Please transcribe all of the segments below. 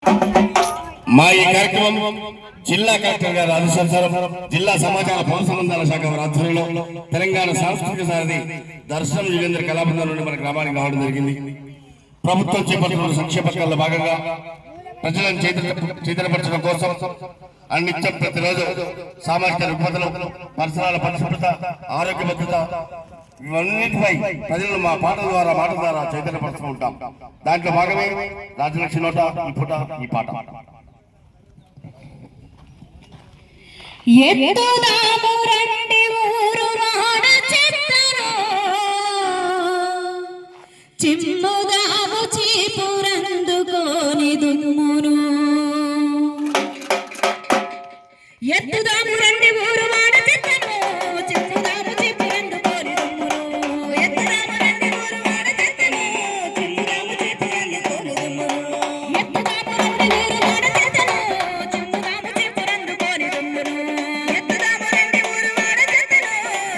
మా ఈ కార్యక్రమం జిల్లా కలెక్టర్ గారి ఆదేశానుసారం జిల్లా సమాచార పౌర సంబంధాల శాఖ వారి ఆధ్వర్యంలో తెలంగాణ సాంస్కృతిక సారథి దర్శనం యుగేంద్ర కళాబృందం నుండి మన గ్రామానికి రావడం జరిగింది. ప్రభుత్వం చేపట్టిన సంక్షేమ పథకాల్లో భాగంగా ప్రజలను చైతన్యపరచడం కోసం అన్నిత్యం ప్రతిరోజు సామాజిక రుగ్మతలు, పరిసరాల పరిశుభ్రత, ఆరోగ్య భద్రత ఇవన్నిటిపై ప్రజలను మా మాటల ద్వారా చైతన్యపరుస్తూ ఉంటాం. దాంట్లో భాగమే రాజలక్ష్మి నోట ఈ పూట ఈ పాట. చిమ్ముదాము చీపురందుకోని దుమ్మును ఎత్తుదాము రండి ఊరు వాడ చెత్తను చిమ్ముదాము చీపురందుకోని దుమ్మును ఎత్తుదాము రండి ఊరు వాడ చెత్తను చిమ్ముదాము చీపురందుకోని దుమ్మును ఎత్తుదాము రండి ఊరు వాడ చెత్తను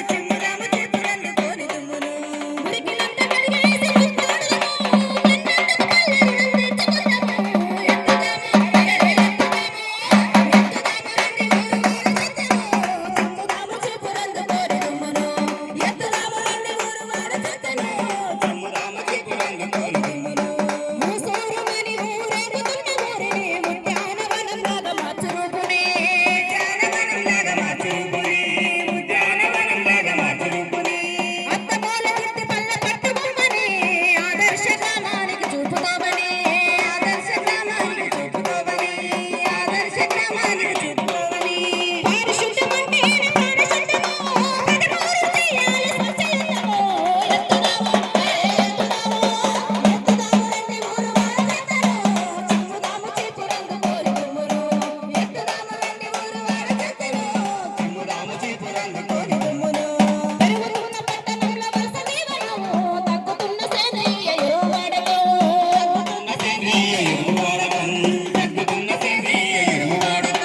చిమ్ముదాము చీపురందుకోని దుమ్మును ఎత్తుదాము రండి ఊరు వాడ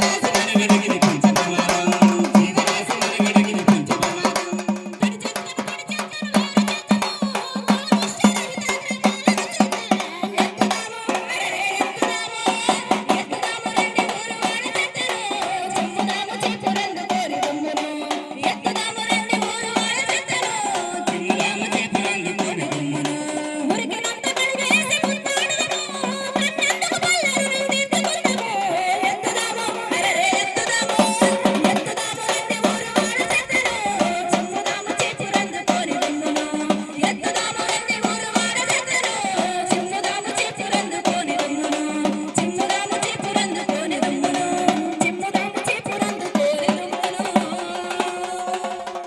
చెత్తను చిమ్ముదాము చీపురందుకోని దుమ్మును ఉరికినంత కలిగేసి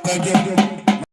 Thank you.